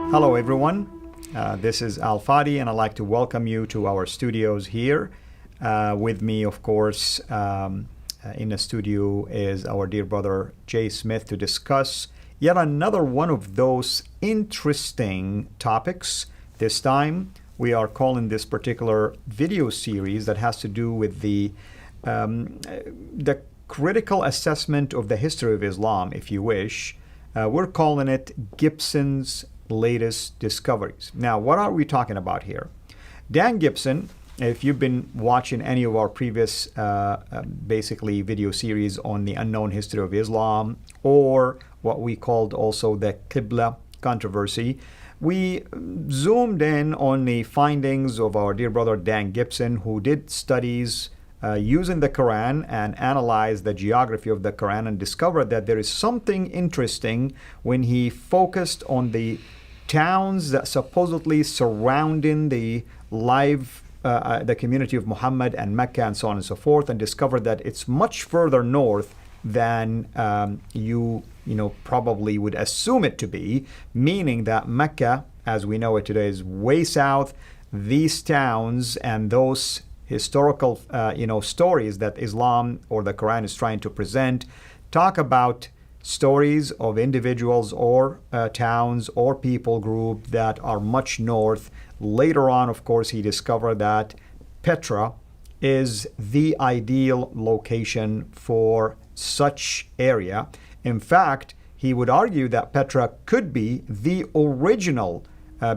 Hello, everyone. This is Al Fadi, and I'd like to welcome you to our studios here. With me, of course, in the studio is our dear brother Jay Smith to discuss yet another one of those interesting topics. This time, we are calling this particular video series that has to do with the critical assessment of the history of Islam, if you wish. We're calling it Gibsons' latest discoveries. Now, what are we talking about here? Dan Gibson, if you've been watching any of our previous basically video series on the unknown history of Islam, or what we called also the Qibla controversy, we zoomed in on the findings of our dear brother Dan Gibson, who did studies using the Quran and analyzed the geography of the Quran and discovered that there is something interesting when he focused on the towns that supposedly surrounding the the community of Muhammad and Mecca and so on and so forth, and discovered that it's much further north than you probably would assume it to be, meaning that Mecca, as we know it today, is way south. These towns and those historical stories that Islam or the Quran is trying to present talk about stories of individuals or towns or people group that are much north. Later on, of course, he discovered that Petra is the ideal location for such area. In fact, he would argue that Petra could be the original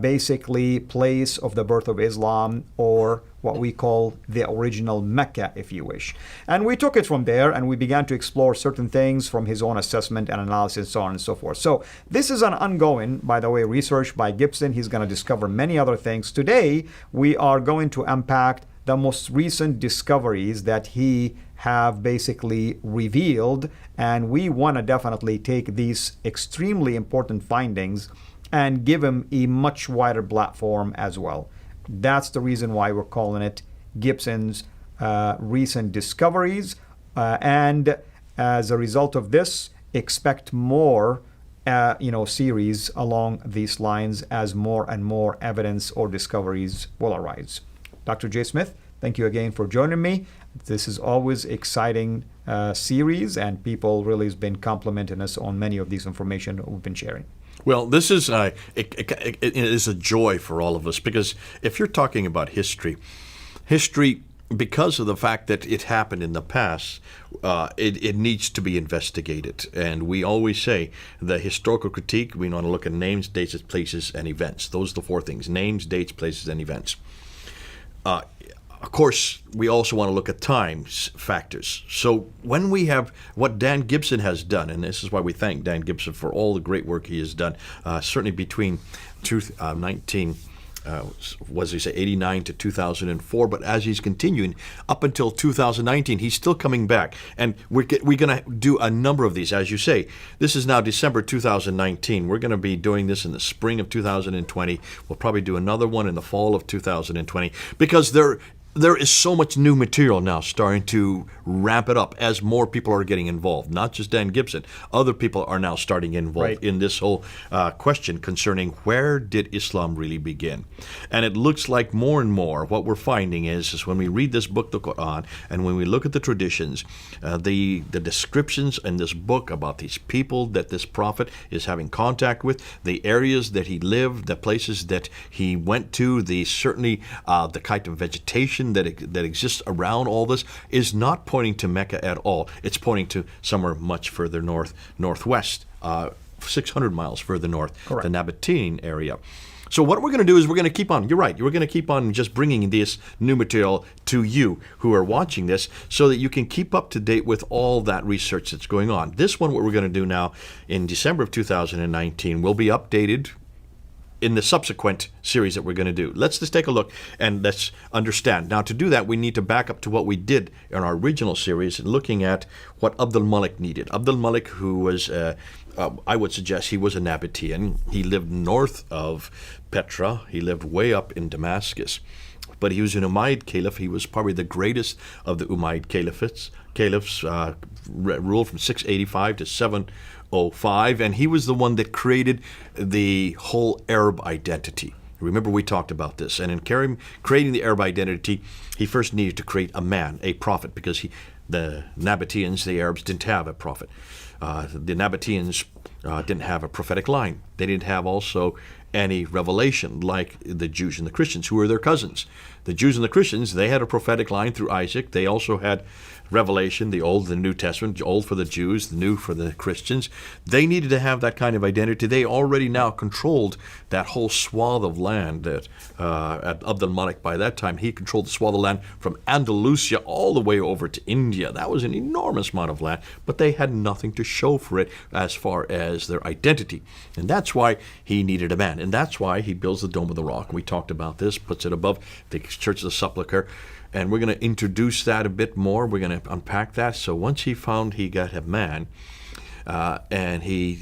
basically place of the birth of Islam, or what we call the original Mecca, if you wish. And we took it from there and we began to explore certain things from his own assessment and analysis, so on and so forth. So this is an ongoing, by the way, research by Gibson. He's going to discover many other things. Today, we are going to unpack the most recent discoveries that he have basically revealed, and we want to definitely take these extremely important findings and give him a much wider platform as well. That's the reason why we're calling it Gibson's recent discoveries. And as a result of this, expect more series along these lines as more and more evidence or discoveries will arise. Dr. J. Smith, thank you again for joining me. This is always exciting series, and people really has been complimenting us on many of these information that we've been sharing. Well, this is it is a joy for all of us, because if you're talking about history, because of the fact that it happened in the past, it needs to be investigated. And we always say the historical critique, we want to look at names, dates, places, and events. Those are the four things: names, dates, places, and events. Of course, we also want to look at times factors. So when we have what Dan Gibson has done, and this is why we thank Dan Gibson for all the great work he has done, certainly between 89 to 2004, but as he's continuing up until 2019, he's still coming back. And we're going to do a number of these. As you say, this is now December 2019. We're going to be doing this in the spring of 2020. We'll probably do another one in the fall of 2020, because there is so much new material now starting to ramp it up as more people are getting involved. Not just Dan Gibson. Other people are now starting involved in this whole question concerning where did Islam really begin. And it looks like more and more what we're finding is when we read this book, the Quran, and when we look at the traditions, the descriptions in this book about these people that this prophet is having contact with, the areas that he lived, the places that he went to, the kind of vegetation that exists around all this is not pointing to Mecca at all. It's pointing to somewhere much further northwest, 600 miles further north, Correct. The Nabatean area. So what we're going to do is we're going to keep on, you're right, we're going to keep on just bringing this new material to you who are watching this so that you can keep up to date with all that research that's going on. This one, what we're going to do now in December of 2019, will be updated in the subsequent series that we're going to do. Let's just take a look and let's understand. Now, to do that, we need to back up to what we did in our original series, looking at what Abdul Malik needed. Abdul Malik, who was, I would suggest he was a Nabatean. He lived north of Petra. He lived way up in Damascus. But he was an Umayyad caliph. He was probably the greatest of the Umayyad caliphs, ruled from 685 to 1205, and he was the one that created the whole Arab identity. Remember, we talked about this. And in creating the Arab identity, he first needed to create a man, a prophet, because the Nabateans, the Arabs, didn't have a prophet. The Nabateans didn't have a prophetic line. They didn't have also any revelation like the Jews and the Christians, who were their cousins. The Jews and the Christians, they had a prophetic line through Isaac. They also had revelation, the Old and the New Testament, Old for the Jews, the New for the Christians. They needed to have that kind of identity. They already now controlled that whole swath of land that Abd al-Malik, by that time, he controlled the swath of land from Andalusia all the way over to India. That was an enormous amount of land, but they had nothing to show for it as far as their identity. And that's why he needed a man. And that's why he builds the Dome of the Rock. We talked about this, puts it above the Church of the Sepulchre. And we're going to introduce that a bit more. We're going to unpack that. So once he found he got a man, and he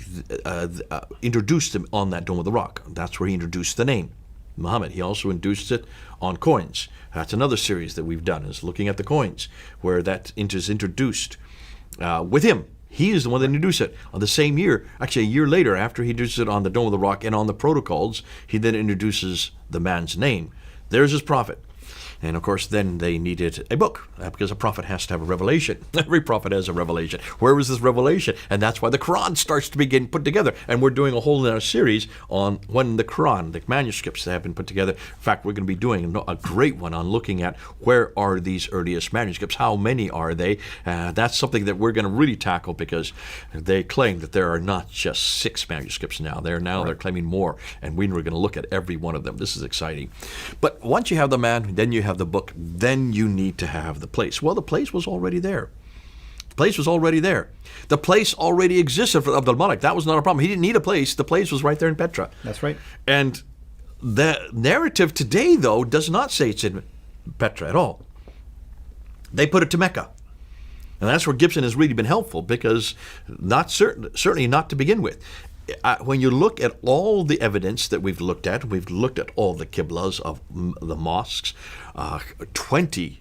introduced him on that Dome of the Rock. That's where he introduced the name, Muhammad. He also introduced it on coins. That's another series that we've done, is looking at the coins, where that is introduced with him. He is the one that introduced it. On the same year, actually a year later, after he introduced it on the Dome of the Rock and on the protocols, he then introduces the man's name. There's his prophet. And of course, then they needed a book, because a prophet has to have a revelation. Every prophet has a revelation. Where was this revelation? And that's why the Quran starts to begin put together. And we're doing a whole other series on when the Quran, the manuscripts that have been put together. In fact, we're going to be doing a great one on looking at where are these earliest manuscripts, how many are they. That's something that we're going to really tackle, because they claim that there are not just 6 manuscripts now. They're claiming more, and we're going to look at every one of them. This is exciting. But once you have the man, then you have the book, then you need to have the place. Well, the place was already there. The place was already there. The place already existed for Abd al-Malik. That was not a problem. He didn't need a place. The place was right there in Petra. That's right. And the narrative today, though, does not say it's in Petra at all. They put it to Mecca. And that's where Gibson has really been helpful, because certainly not to begin with. When you look at all the evidence that we've looked at all the qiblas of the mosques, 20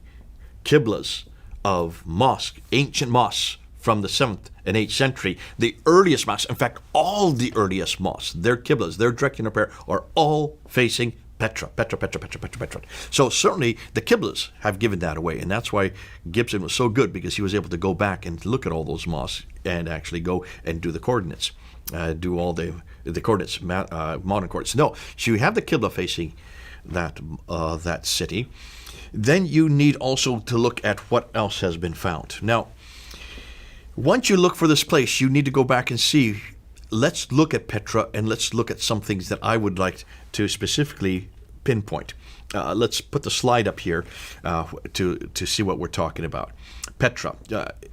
qiblas of mosque, ancient mosques from the 7th and 8th century, the earliest mosques, in fact, all the earliest mosques, their qiblas, their direction of prayer, are all facing Petra. So certainly the qiblas have given that away, and that's why Gibson was so good, because he was able to go back and look at all those mosques and actually go and do the coordinates. Do all the coordinates, modern coordinates. No, so you have the Qibla facing that city. Then you need also to look at what else has been found. Now, once you look for this place, you need to go back and see. Let's look at Petra, and let's look at some things that I would like to specifically pinpoint. Let's put the slide up here to see what we're talking about. Petra.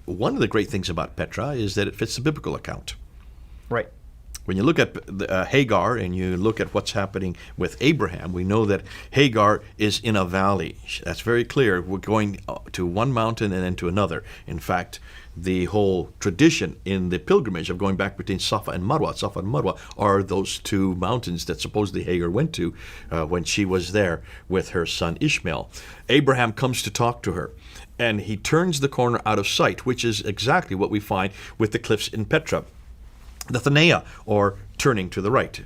One of the great things about Petra is that it fits the biblical account. Right. When you look at Hagar and you look at what's happening with Abraham, we know that Hagar is in a valley. That's very clear. We're going to one mountain and then to another. In fact, the whole tradition in the pilgrimage of going back between Safa and Marwa are those 2 mountains that supposedly Hagar went to when she was there with her son Ishmael. Abraham comes to talk to her, and he turns the corner out of sight, which is exactly what we find with the cliffs in Petra. The Thanea, or turning to the right.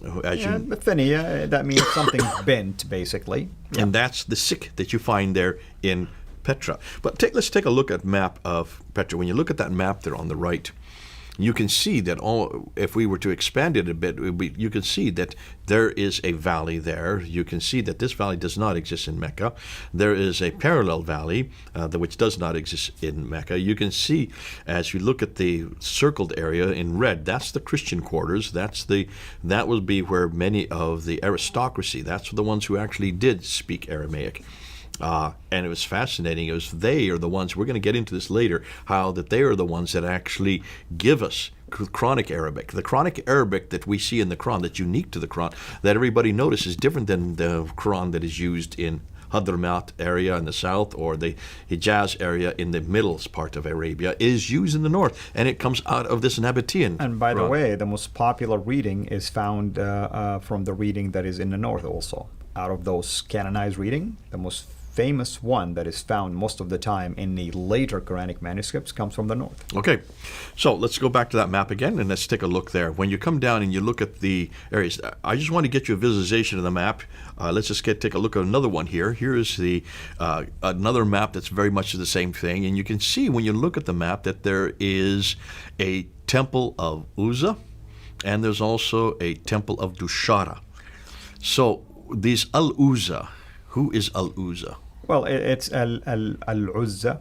The Thanea, that means something's bent, basically. Yeah. And that's the sikh that you find there in Petra. But let's take a look at map of Petra. When you look at that map there on the right, you can see that if we were to expand it a bit, you can see that there is a valley there. You can see that this valley does not exist in Mecca. There is a parallel valley which does not exist in Mecca. You can see, as you look at the circled area in red, that's the Christian quarters. That would be where many of the aristocracy, that's the ones who actually did speak Aramaic. And it was fascinating. They are the ones, we're going to get into this later, how that they are the ones that actually give us Quranic Arabic. The Quranic Arabic that we see in the Quran, that's unique to the Quran, that everybody notices is different than the Quran that is used in Hadramaut area in the south, or the Hijaz area in the middle part of Arabia, is used in the north, and it comes out of this Nabatean. And by Quran. the way, the most popular reading is found from the reading that is in the north also. Out of those canonized reading, the most famous one that is found most of the time in the later Quranic manuscripts comes from the north. Okay, so let's go back to that map again and let's take a look there. When you come down and you look at the areas, I just want to get you a visualization of the map. Let's just take a look at another one here. Here is the another map that's very much the same thing, and you can see when you look at the map that there is a temple of Uzza, and there's also a temple of Dushara. So these Al-Uzza, who is Al-Uzza? Well, it's Al-Uzza,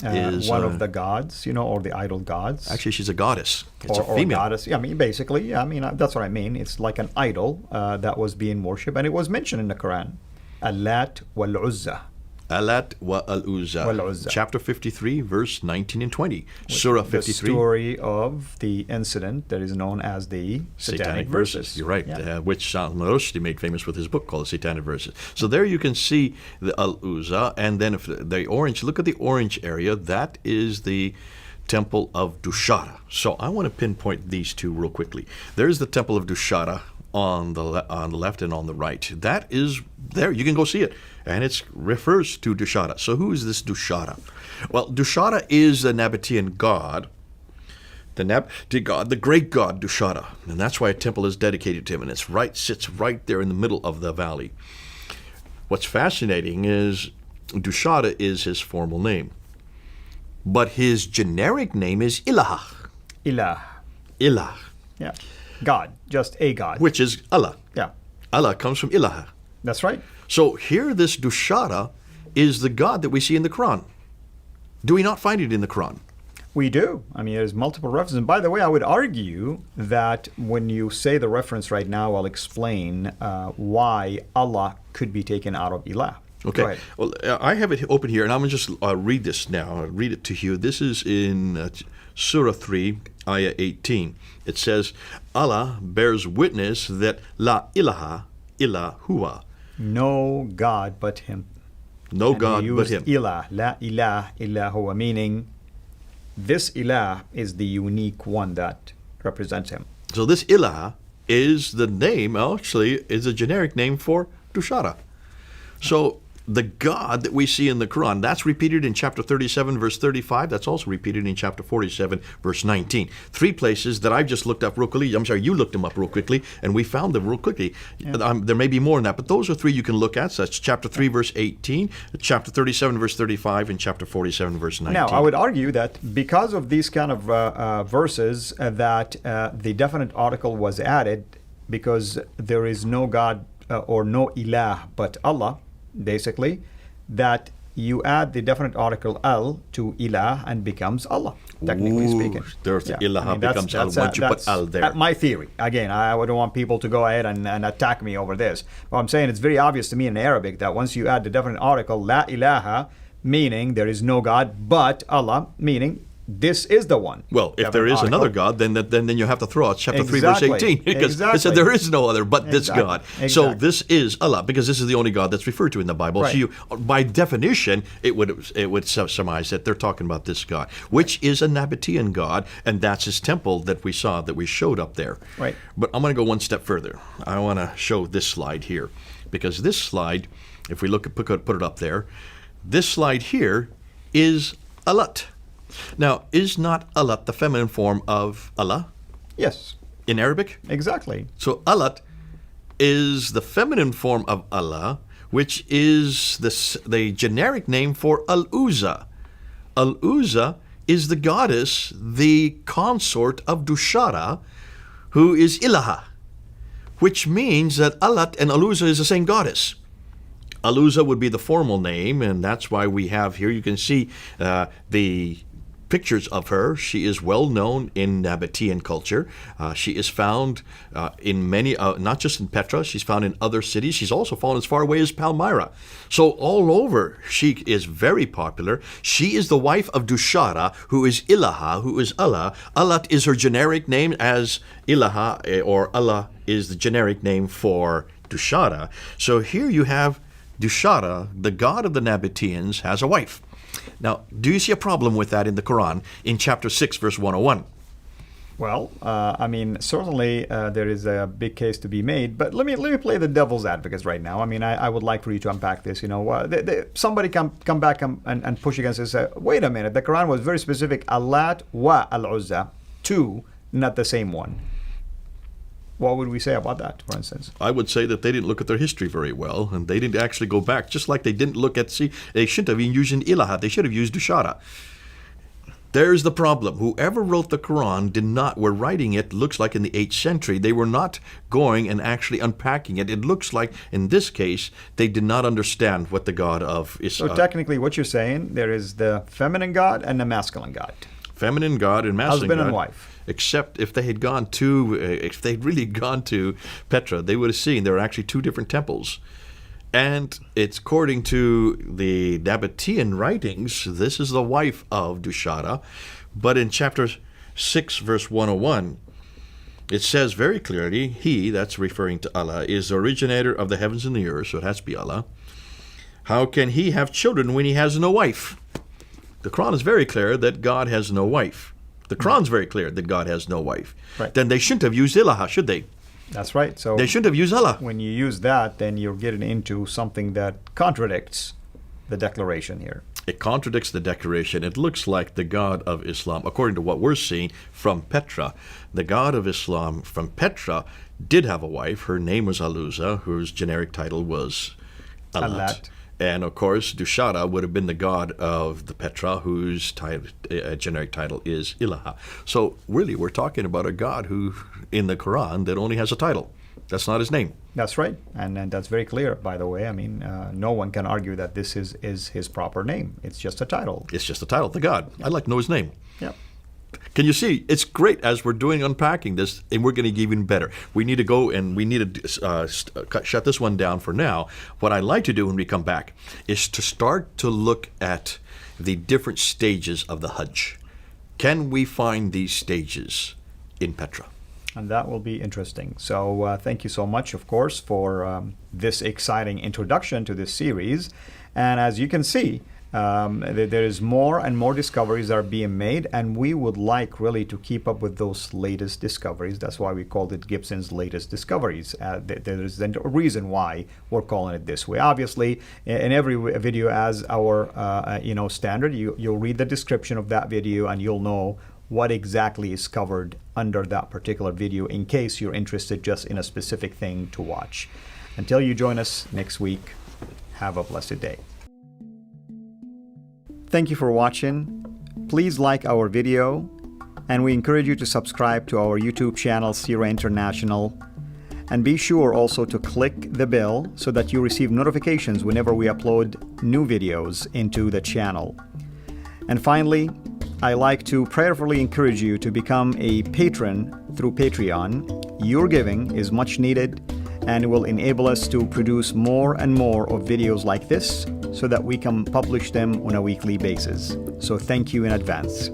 one of the gods, or the idol gods. Actually, she's a goddess. It's or a female. Goddess. Yeah, basically, that's what I mean. It's like an idol that was being worshipped, and it was mentioned in the Quran. Al-Lat wal-Uzza. Alat wa al-Uzza. Chapter 53, verse 19 and 20. Surah 53. The story of the incident that is known as the Satanic Verses. You're right, which Salman Rushdie made famous with his book called The Satanic Verses. So there you can see the Al-Uzza, and then if the orange, look at the orange area, that is the temple of Dushara. So I want to pinpoint these two real quickly. There's the temple of Dushara on the left and on the right. That is there. You can go see it. And it refers to Dushara. So who is this Dushara? Well, Dushara is the Nabatean god, the great god Dushara. And that's why a temple is dedicated to him. And sits right there in the middle of the valley. What's fascinating is Dushara is his formal name. But his generic name is Ilah. Ilah. Yeah. God. Just a God. Which is Allah. Yeah. Allah comes from Ilah. That's right. So here this Dushara is the God that we see in the Quran. Do we not find it in the Quran? We do. There's multiple references. And by the way, I would argue that when you say the reference right now, I'll explain why Allah could be taken out of Ilah. Okay. Go ahead. Well, I have it open here, and I'm going to just read this now. I'll read it to you. This is in Surah 3, Ayah 18. It says, Allah bears witness that La ilaha illa huwa. No God but Him. No God but Him. Ilah, La ilaha illa huwa, meaning this Ilah is the unique one that represents Him. So this Ilah is the name, actually, is a generic name for Dushara. So the God that we see in the Quran, that's repeated in chapter 37, verse 35. That's also repeated in chapter 47, verse 19. 3 places that I've just looked up real quickly. I'm sorry, you looked them up real quickly, and we found them real quickly. Yeah. There may be more than that, but those are 3 you can look at. So that's chapter 3, verse 18, chapter 37, verse 35, and chapter 47, verse 19. Now, I would argue that because of these kind of verses, that the definite article was added because there is no God or no Ilah but Allah, basically, that you add the definite article al to ilah and becomes Allah, technically speaking. There's ilah becomes al once you put al there. My theory. Again, I wouldn't want people to go ahead and attack me over this. But I'm saying it's very obvious to me in Arabic that once you add the definite article, la ilaha, meaning there is no God but Allah, meaning this is the one. Well, if there is another God, then you have to throw out chapter 3, verse 18. Because it said there is no other but this God. So this is Allah, because this is the only God that's referred to in the Bible. Right. So you, by definition, it would surmise that they're talking about this God, which is a Nabatean God, and that's his temple that we saw, that we showed up there. Right. But I'm going to go one step further. I want to show this slide here, because this slide, if we look at put it up there, this slide here is Alat. Now, is not Alat the feminine form of Allah? Yes. In Arabic? Exactly. So Alat is the feminine form of Allah, which is the generic name for Al-Uzza. Al-Uzza is the goddess, the consort of Dushara, who is Ilaha, which means that Alat and Al-Uzza is the same goddess. Al-Uzza would be the formal name, and that's why we have here, you can see the pictures of her. She is well known in Nabatean culture. She is found in many, not just in Petra, she's found in other cities. She's also found as far away as Palmyra. So all over, she is very popular. She is the wife of Dushara, who is Ilaha, who is Allah. Alat is her generic name, as Ilaha or Allah is the generic name for Dushara. So here you have Dushara, the god of the Nabateans, has a wife. Now, do you see a problem with that in the Quran in chapter 6, verse 101? Well, I mean, certainly there is a big case to be made, but let me play the devil's advocate right now. I mean, I would like for you to unpack this. You know, somebody come back and push against this. Wait a minute, the Quran was very specific. Allat wa al-Uzza, two, not the same one. What would we say about that, for instance? I would say that they didn't look at their history very well, and they didn't actually go back, just like they didn't look at, they shouldn't have even used an ilaha, they should have used dushara. There's the problem. Whoever wrote the Quran were writing it, looks like in the 8th century. They were not going and actually unpacking it. It looks like, in this case, they did not understand what the God of Islam. So technically what you're saying, there is the feminine God and the masculine God. Feminine God and masculine Husband God. and wife. Except if they'd really gone to Petra, they would have seen there are actually two different temples. And it's according to the Nabatean writings, this is the wife of Dushara. But in chapter 6, verse 101, it says very clearly, he, that's referring to Allah, is the originator of the heavens and the earth, so it has to be Allah. How can he have children when he has no wife? The Quran is very clear that God has no wife. The Quran's very clear that God has no wife. Right. Then they shouldn't have used ilaha, should they? That's right. So they shouldn't have used Allah. When you use that, then you're getting into something that contradicts the declaration here. It contradicts the declaration. It looks like the God of Islam, according to what we're seeing from Petra, the God of Islam from Petra did have a wife. Her name was Aluza, whose generic title was Allat. And of course, Dushara would have been the god of the Petra, whose generic title is Ilaha. So really, we're talking about a god who, in the Quran, that only has a title. That's not his name. That's right, and that's very clear, by the way. I mean, no one can argue that this is his proper name. It's just a title. It's just a title, the god. I'd like to know his name. Yep. Can you see? It's great as we're doing unpacking this, and we're going to get even better. We need to go and we need to shut this one down for now. What I'd like to do when we come back is to start to look at the different stages of the Hajj. Can we find these stages in Petra? And that will be interesting. So thank you so much, of course, for this exciting introduction to this series. And as you can see, there is more and more discoveries that are being made, and we would like really to keep up with those latest discoveries. That's why we called it Gibson's latest discoveries. There is a reason why we're calling it this way. Obviously, in every video, as our standard, you'll read the description of that video and you'll know what exactly is covered under that particular video in case you're interested just in a specific thing to watch. Until you join us next week, have a blessed day. Thank you for watching. Please like our video, and we encourage you to subscribe to our YouTube channel, Sira International. And be sure also to click the bell so that you receive notifications whenever we upload new videos into the channel. And finally, I like to prayerfully encourage you to become a patron through Patreon. Your giving is much needed and will enable us to produce more and more of videos like this so that we can publish them on a weekly basis. So thank you in advance.